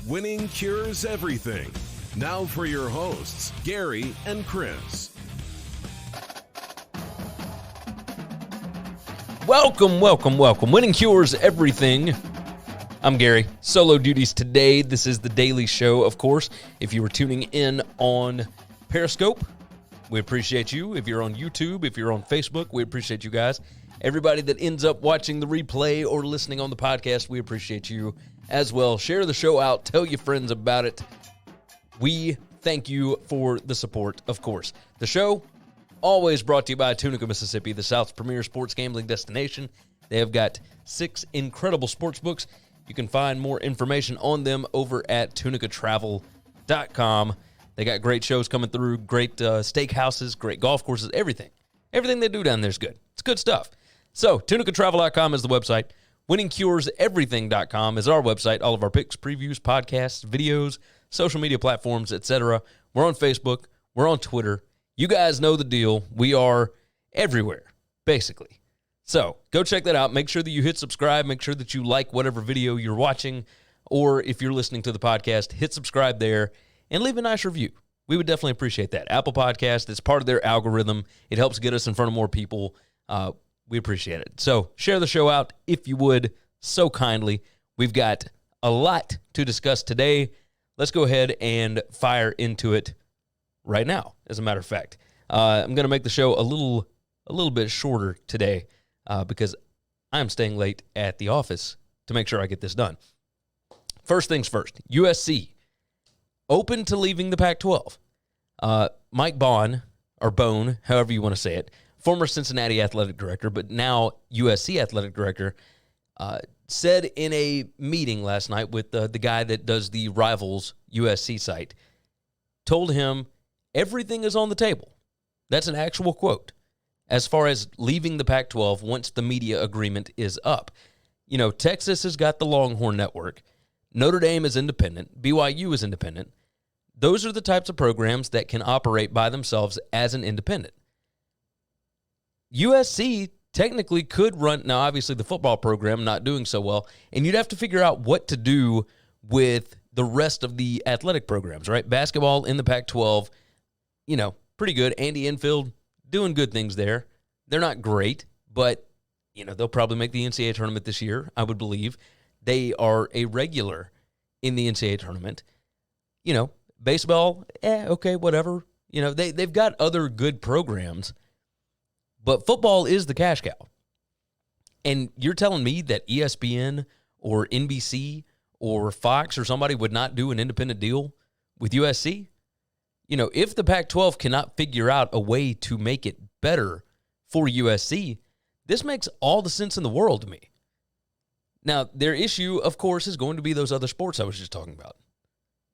Winning cures everything. Now for your hosts, Gary and Chris. Welcome. Winning cures everything. I'm Gary. Solo duties today. This is the daily show, of course. If you were tuning in on Periscope, we appreciate you. If you're on YouTube, if you're on Facebook, we appreciate you guys. Everybody that ends up watching the replay or listening on the podcast, we appreciate you as well. Share the show out. Tell your friends about it. We thank you for the support, of course. The show, always brought to you by Tunica, Mississippi, the South's premier sports gambling destination. They have got 6 incredible sports books. You can find more information on them over at tunicatravel.com. They got great shows coming through, great steakhouses, great golf courses, everything. Everything they do down there is good. It's good stuff. So, tunicatravel.com is the website. winningcureseverything.com is our website. All of our picks, previews, podcasts, videos, social media platforms, etc. We're on Facebook. We're on Twitter. You guys know the deal. We are everywhere, basically. So go check that out. Make sure that you hit subscribe. Make sure that you like whatever video you're watching. Or if you're listening to the podcast, hit subscribe there and leave a nice review. We would definitely appreciate that. Apple Podcast is part of their algorithm. It helps get us in front of more people. We appreciate it. So share the show out if you would so kindly. We've got a lot to discuss today. Let's go ahead and fire into it right now, as a matter of fact. I'm going to make the show a little bit shorter today because I'm staying late at the office to make sure I get this done. First things first, USC, open to leaving the Pac-12. Mike Bone, however you want to say it, former Cincinnati athletic director, but now USC athletic director, said in a meeting last night with the guy that does the Rivals USC site, told him everything is on the table. That's an actual quote. As far as leaving the Pac-12 once the media agreement is up. You know, Texas has got the Longhorn Network. Notre Dame is independent. BYU is independent. Those are the types of programs that can operate by themselves as an independent. USC technically could run, now obviously the football program not doing so well, and you'd have to figure out what to do with the rest of the athletic programs, right? Basketball in the Pac-12, you know, pretty good. Andy Enfield doing good things there. They're not great, but, you know, they'll probably make the NCAA tournament this year, I would believe. They are a regular in the NCAA tournament. You know, baseball, okay, whatever. You know, they've got other good programs, but football is the cash cow. And you're telling me that ESPN or NBC or Fox or somebody would not do an independent deal with USC? You know, if the Pac-12 cannot figure out a way to make it better for USC, this makes all the sense in the world to me. Now, their issue, of course, is going to be those other sports I was just talking about.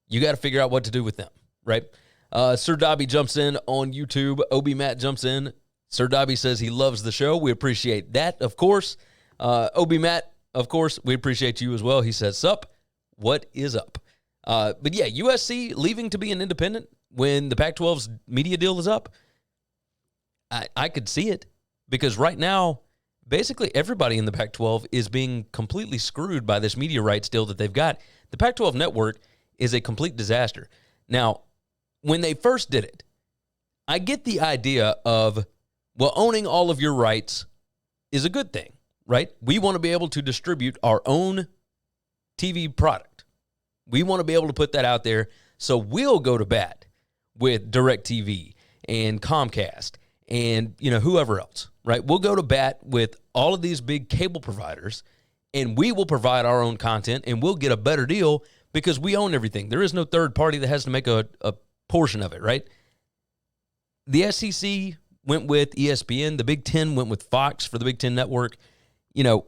You got to figure out what to do with them, right? Sir Dobby jumps in on YouTube. Obi Matt jumps in. Sir Dobby says he loves the show. We appreciate that, of course. Obi Matt, of course, we appreciate you as well. He says, sup, what is up? But yeah, USC leaving to be an independent when the Pac-12's media deal is up, I could see it, because right now, basically everybody in the Pac-12 is being completely screwed by this media rights deal that they've got. The Pac-12 network is a complete disaster. Now, when they first did it, I get the idea of, well, owning all of your rights is a good thing, right? We want to be able to distribute our own TV product. We want to be able to put that out there, so we'll go to bat with DirecTV and Comcast and, you know, whoever else, right? We'll go to bat with all of these big cable providers, and we will provide our own content, and we'll get a better deal because we own everything. There is no third party that has to make a portion of it, right? The SEC went with ESPN. The Big Ten went with Fox for the Big Ten Network. You know,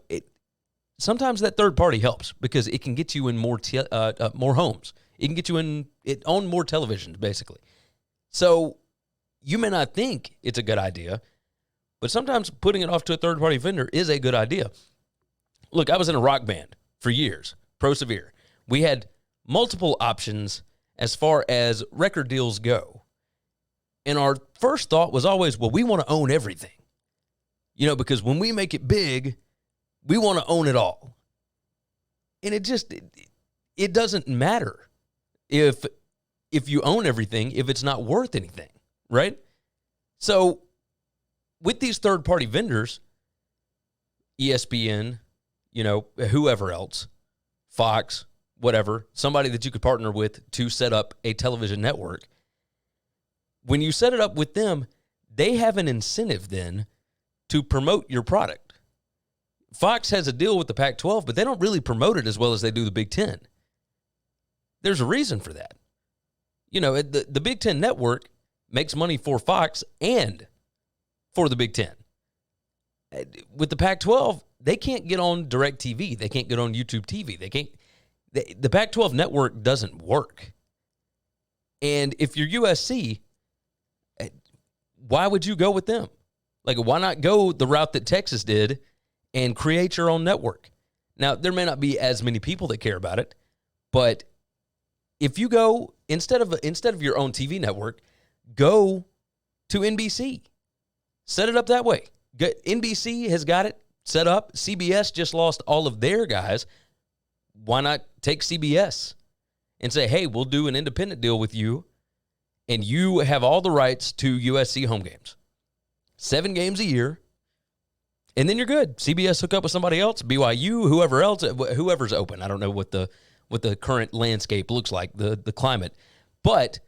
sometimes that third party helps because it can get you in more homes. It can get you on more televisions, basically. So you may not think it's a good idea, but sometimes putting it off to a third-party vendor is a good idea. Look, I was in a rock band for years, Pro Severe. We had multiple options as far as record deals go. And our first thought was always, well, we want to own everything. You know, because when we make it big, we want to own it all. And it doesn't matter if you own everything, if it's not worth anything, right? So with these third-party vendors, ESPN, whoever else, Fox, whatever, somebody that you could partner with to set up a television network, when you set it up with them, they have an incentive then to promote your product. Fox has a deal with the Pac-12, but they don't really promote it as well as they do the Big Ten. There's a reason for that. The Big Ten network makes money for Fox and for the Big Ten. With the Pac-12, they can't get on DirecTV. They can't get on YouTube TV. The Pac-12 network doesn't work. And if you're USC, why would you go with them? Like, why not go the route that Texas did and create your own network? Now, there may not be as many people that care about it, but if you go, instead of your own TV network, go to NBC. Set it up that way. NBC has got it set up. CBS just lost all of their guys. Why not take CBS and say, hey, we'll do an independent deal with you, and you have all the rights to USC home games. 7 games a year, and then you're good. CBS hook up with somebody else, BYU, whoever else, whoever's open. I don't know what the current landscape looks like, the climate. But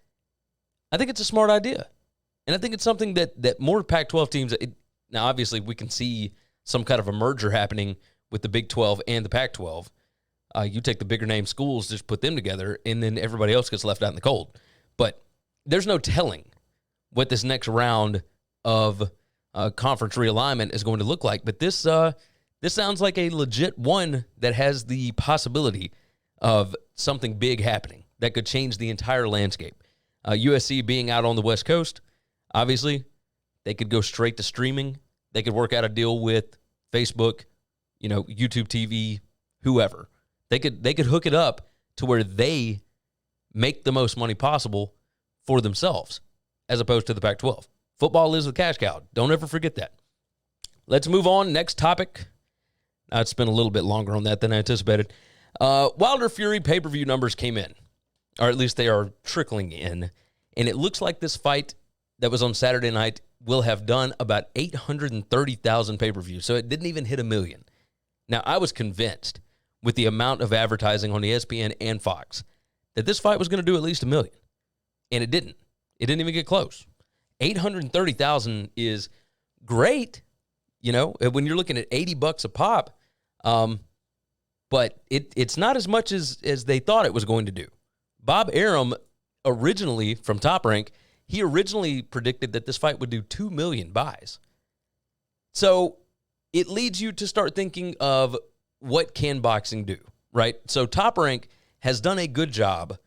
I think it's a smart idea. And I think it's something that more Pac-12 teams, now obviously we can see some kind of a merger happening with the Big 12 and the Pac-12. You take the bigger name schools, just put them together, and then everybody else gets left out in the cold. But there's no telling what this next round of conference realignment is going to look like. But this sounds like a legit one that has the possibility of something big happening that could change the entire landscape. USC being out on the West Coast, obviously, they could go straight to streaming. They could work out a deal with Facebook, YouTube TV, whoever. They could hook it up to where they make the most money possible for themselves, as opposed to the Pac-12. Football is the cash cow. Don't ever forget that. Let's move on. Next topic. I'd spent a little bit longer on that than I anticipated. Wilder Fury pay-per-view numbers came in, or at least they are trickling in, and it looks like this fight that was on Saturday night will have done about 830,000 pay-per-views, so it didn't even hit 1 million. Now, I was convinced with the amount of advertising on ESPN and Fox that this fight was going to do at least 1 million, and it didn't. It didn't even get close. 830,000 is great, when you're looking at $80 a pop, but it's not as much as they thought it was going to do. Bob Arum, originally from Top Rank, he originally predicted that this fight would do 2 million buys. So it leads you to start thinking of what can boxing do, right? So Top Rank has done a good job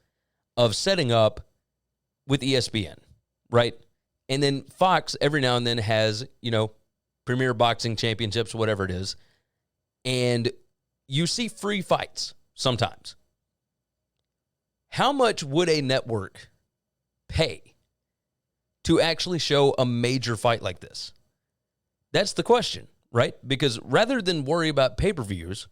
of setting up with ESPN, right? And then Fox every now and then has, Premier Boxing Championships, whatever it is. And you see free fights sometimes. How much would a network pay to actually show a major fight like this? That's the question, right? Because rather than worry about pay-per-views,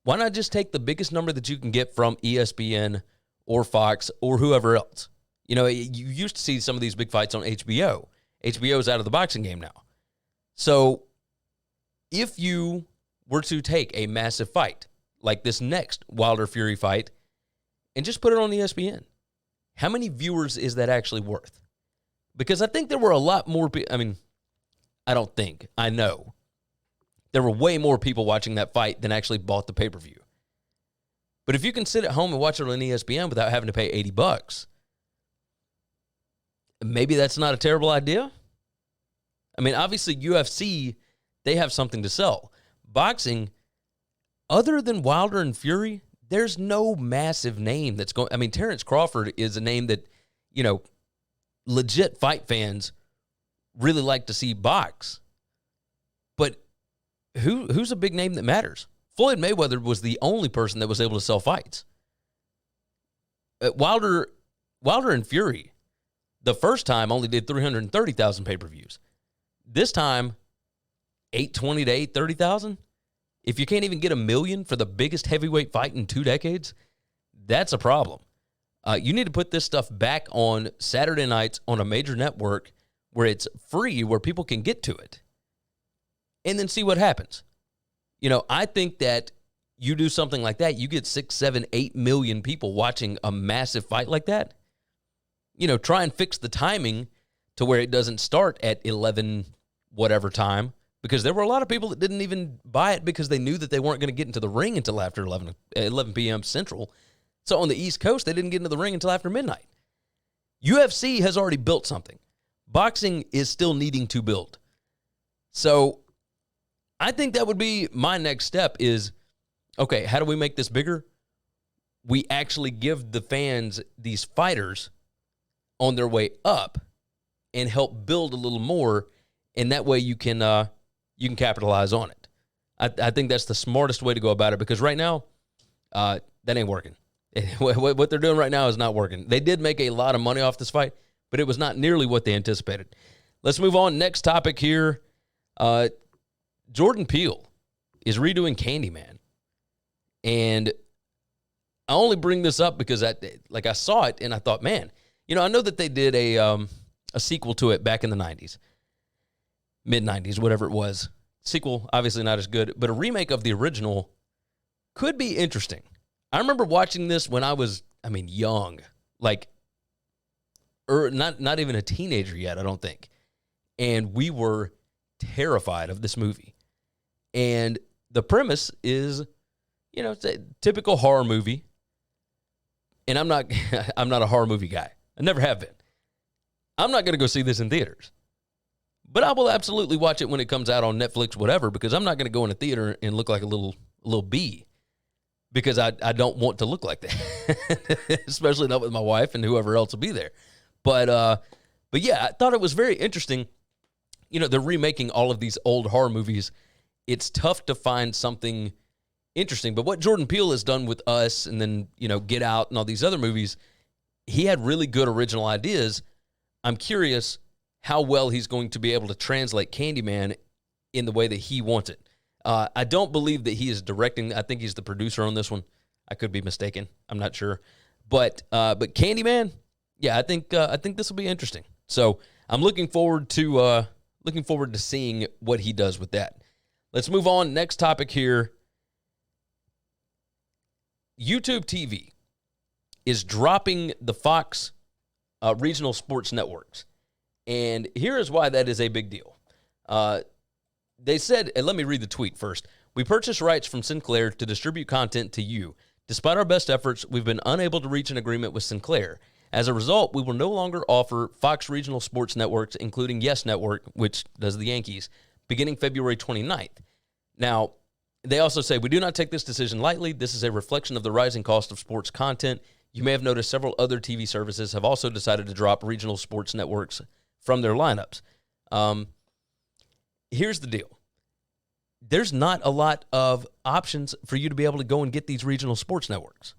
why not just take the biggest number that you can get from ESPN or Fox or whoever else? You used to see some of these big fights on HBO. HBO's out of the boxing game now. So if you were to take a massive fight like this next Wilder Fury fight and just put it on ESPN, how many viewers is that actually worth? Because I think there were a lot more people. I know there were way more people watching that fight than actually bought the pay-per-view. But if you can sit at home and watch it on ESPN without having to pay $80, maybe that's not a terrible idea. Obviously UFC, they have something to sell. Boxing, other than Wilder and Fury, there's no massive name that's going. Terrence Crawford is a name that, legit fight fans really like to see box. But who's a big name that matters? Floyd Mayweather was the only person that was able to sell fights. Wilder and Fury, the first time only did 330,000 pay-per-views. This time, 820 to 830,000. If you can't even get 1 million for the biggest heavyweight fight in 2 decades, That's a problem. You need to put this stuff back on Saturday nights on a major network where it's free, where people can get to it, and then see what happens. I think that you do something like that, you get 6, 7, 8 million people watching a massive fight like that. Try and fix the timing to where it doesn't start at 11 whatever time, because there were a lot of people that didn't even buy it because they knew that they weren't going to get into the ring until after 11 p.m. Central. So on the East Coast, they didn't get into the ring until after midnight. UFC has already built something. Boxing is still needing to build. So I think that would be my next step is, okay, how do we make this bigger? We actually give the fans these fighters on their way up and help build a little more, and that way you can capitalize on it. I think that's the smartest way to go about it, because right now, that ain't working. What they're doing right now is not working. They did make a lot of money off this fight, but it was not nearly what they anticipated. Let's move on. Next topic here. Jordan Peele is redoing Candyman. And I only bring this up because I saw it and I thought, man, I know that they did a sequel to it back in the 90s, mid-90s, whatever it was. Sequel, obviously not as good, but a remake of the original could be interesting. I remember watching this when I was, young, not even a teenager yet, I don't think. And we were terrified of this movie. And the premise is, it's a typical horror movie. And I'm not a horror movie guy. I never have been. I'm not going to go see this in theaters. But I will absolutely watch it when it comes out on Netflix, whatever, because I'm not going to go in a theater and look like a little bee. Because I don't want to look like that, especially not with my wife and whoever else will be there. But yeah, I thought it was very interesting. They're remaking all of these old horror movies. It's tough to find something interesting. But what Jordan Peele has done with Us and then, Get Out and all these other movies, he had really good original ideas. I'm curious how well he's going to be able to translate Candyman in the way that he wants it. I don't believe that he is directing. I think he's the producer on this one. I could be mistaken. I'm not sure. But Candyman, yeah, I think this will be interesting. So I'm looking forward to seeing what he does with that. Let's move on. Next topic here. YouTube TV is dropping the Fox regional sports networks. And here is why that is a big deal. They said, and let me read the tweet first. We purchased rights from Sinclair to distribute content to you. Despite our best efforts, we've been unable to reach an agreement with Sinclair. As a result, we will no longer offer Fox regional sports networks, including Yes Network, which does the Yankees, beginning February 29th. Now, they also say, we do not take this decision lightly. This is a reflection of the rising cost of sports content. You may have noticed several other TV services have also decided to drop regional sports networks from their lineups. Here's the deal. There's not a lot of options for you to be able to go and get these regional sports networks.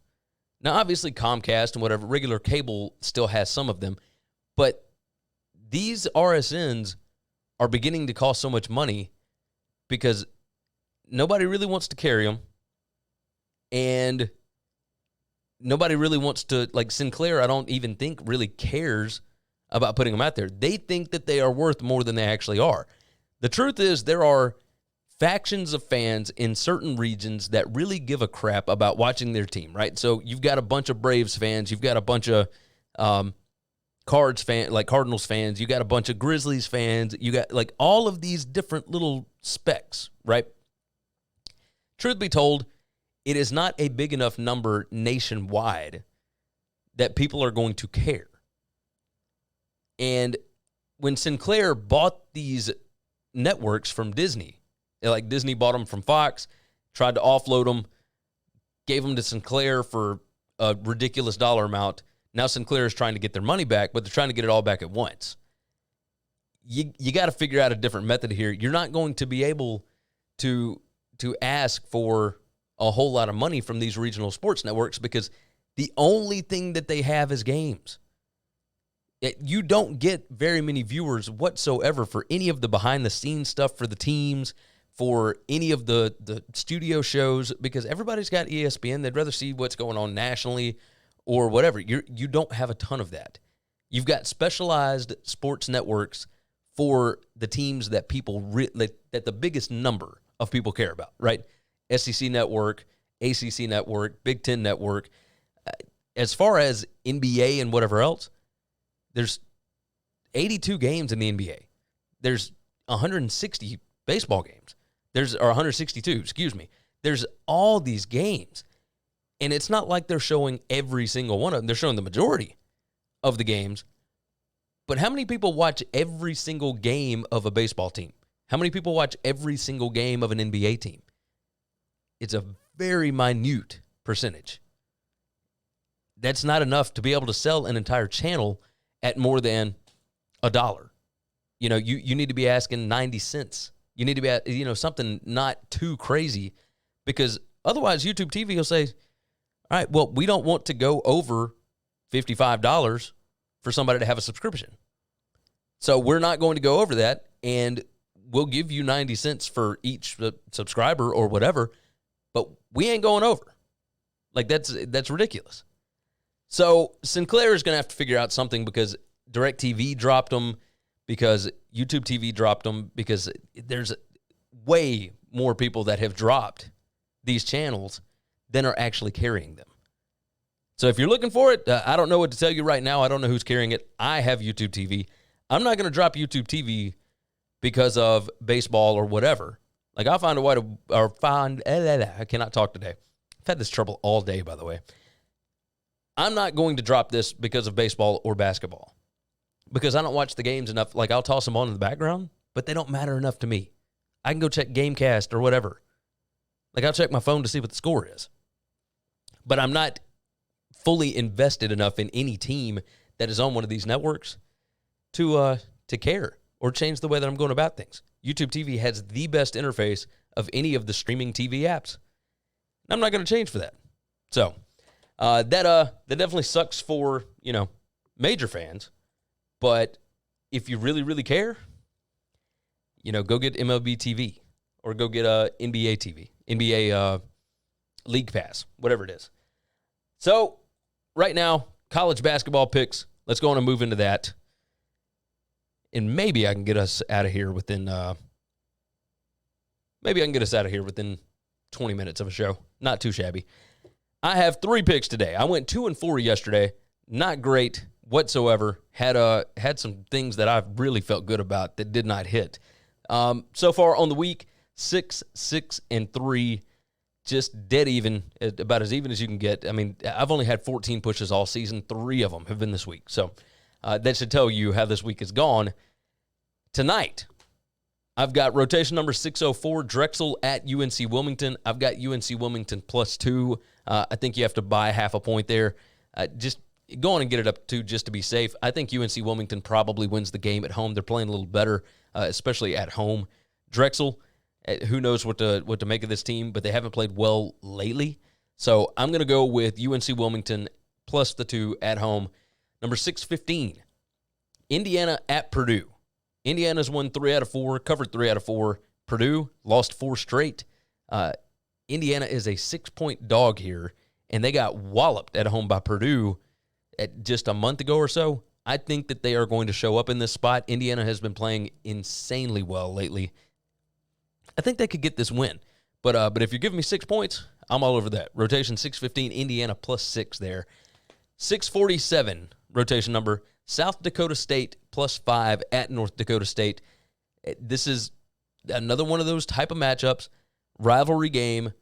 Now, obviously, Comcast and whatever, regular cable still has some of them, but these RSNs are beginning to cost so much money because nobody really wants to carry them, and nobody really wants to, Sinclair, I don't even think really cares about putting them out there. They think that they are worth more than they actually are. The truth is, there are factions of fans in certain regions that really give a crap about watching their team, right? So you've got a bunch of Braves fans, you've got a bunch of Cardinals fans, you got a bunch of Grizzlies fans, you got all of these different little specks, right? Truth be told, it is not a big enough number nationwide that people are going to care. And when Sinclair bought these networks from Disney, Disney bought them from Fox, tried to offload them, gave them to Sinclair for a ridiculous dollar amount. Now Sinclair is trying to get their money back, but they're trying to get it all back at once. You got to figure out a different method here. You're not going to be able to ask for a whole lot of money from these regional sports networks because the only thing that they have is games. You don't get very many viewers whatsoever for any of the behind-the-scenes stuff for the teams, for any of the studio shows because everybody's got ESPN. They'd rather see what's going on nationally or whatever. You don't have a ton of that. You've got specialized sports networks for the teams that that the biggest number of people care about, right? SEC Network, ACC Network, Big Ten Network. As far as NBA and whatever else, there's 82 games in the NBA. There's 160 baseball games. Or 162, excuse me. There's all these games. And it's not like they're showing every single one of them. They're showing the majority of the games. But how many people watch every single game of a baseball team? How many people watch every single game of an NBA team? It's a very minute percentage. That's not enough to be able to sell an entire channel at more than $1. You know, you need to be asking 90 cents. You need to be at, something not too crazy because otherwise YouTube TV will say, all right, well, we don't want to go over $55 for somebody to have a subscription. So we're not going to go over that, and we'll give you 90 cents for each subscriber or whatever, but we ain't going over. Like, that's ridiculous. So Sinclair is going to have to figure out something because DirecTV dropped them, because YouTube TV dropped them, because there's way more people that have dropped these channels than are actually carrying them. So if you're looking for it, I don't know what to tell you right now. I don't know who's carrying it. I have YouTube TV. I'm not going to drop YouTube TV because of baseball or whatever. Like, I'll find a way to, I cannot talk today. I've had this trouble all day, by the way. I'm not going to drop this because of baseball or basketball because I don't watch the games enough. Like, I'll toss them on in the background, but they don't matter enough to me. I can go check Gamecast or whatever. Like, I'll check my phone to see what the score is. But I'm not fully invested enough in any team that is on one of these networks to care or change the way that I'm going about things. YouTube TV has the best interface of any of the streaming TV apps. And I'm not going to change for that. So that definitely sucks for, major fans. But if you really, really care, go get MLB TV or go get NBA TV, NBA League Pass, whatever it is. So right now, college basketball picks. Let's go on and move into that. And maybe I can get us out of here within 20 minutes of a show. Not too shabby. I have 3 picks today. I went 2-4 yesterday. Not great whatsoever. Had some things that I really felt good about that did not hit. So far on the week, 6-6-3, just dead even, about as even as you can get. I mean, I've only had 14 pushes all season. 3 of them have been this week. So that should tell you how this week has gone. Tonight, I've got rotation number 604, Drexel at UNC Wilmington. I've got UNC Wilmington +2. I think you have to buy half a point there. Just go on and get it up to just to be safe. I think UNC Wilmington probably wins the game at home. They're playing a little better, especially at home. Drexel, who knows what to make of this team, but they haven't played well lately. So I'm going to go with UNC Wilmington +2 at home. Number 615, Indiana at Purdue. Indiana's won 3 out of 4, covered 3 out of 4. Purdue lost 4 straight. Indiana is a 6-point dog here, and they got walloped at home by Purdue at just a month ago or so. I think that they are going to show up in this spot. Indiana has been playing insanely well lately. I think they could get this win. But if you're giving me 6 points, I'm all over that. Rotation 615, Indiana +6 there. 647, rotation number, South Dakota State +5 at North Dakota State. This is another one of those type of matchups, rivalry game.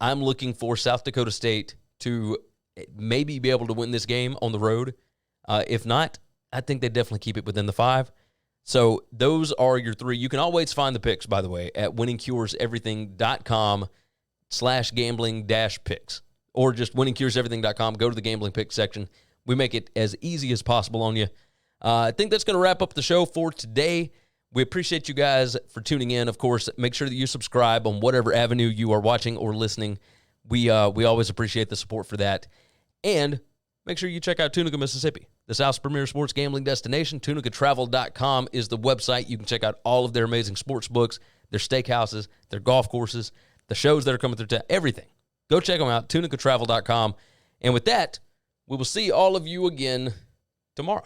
I'm looking for South Dakota State to maybe be able to win this game on the road. If not, I think they definitely keep it within the 5. So those are your 3. You can always find the picks, by the way, at winningcureseverything.com/gambling-picks. Or just winningcureseverything.com. Go to the gambling picks section. We make it as easy as possible on you. I think that's going to wrap up the show for today. We appreciate you guys for tuning in. Of course, make sure that you subscribe on whatever avenue you are watching or listening. We always appreciate the support for that. And make sure you check out Tunica, Mississippi, the South's premier sports gambling destination. TunicaTravel.com is the website. You can check out all of their amazing sports books, their steakhouses, their golf courses, the shows that are coming through town, everything. Go check them out, tunicatravel.com. And with that, we will see all of you again tomorrow.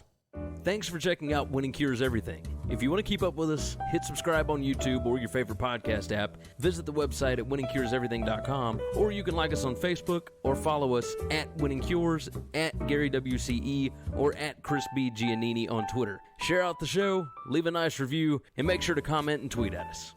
Thanks for checking out Winning Cures Everything. If you want to keep up with us, hit subscribe on YouTube or your favorite podcast app. Visit the website at winningcureseverything.com, or you can like us on Facebook or follow us at Winning Cures, at Gary WCE, or at Chris B. Giannini on Twitter. Share out the show, leave a nice review, and make sure to comment and tweet at us.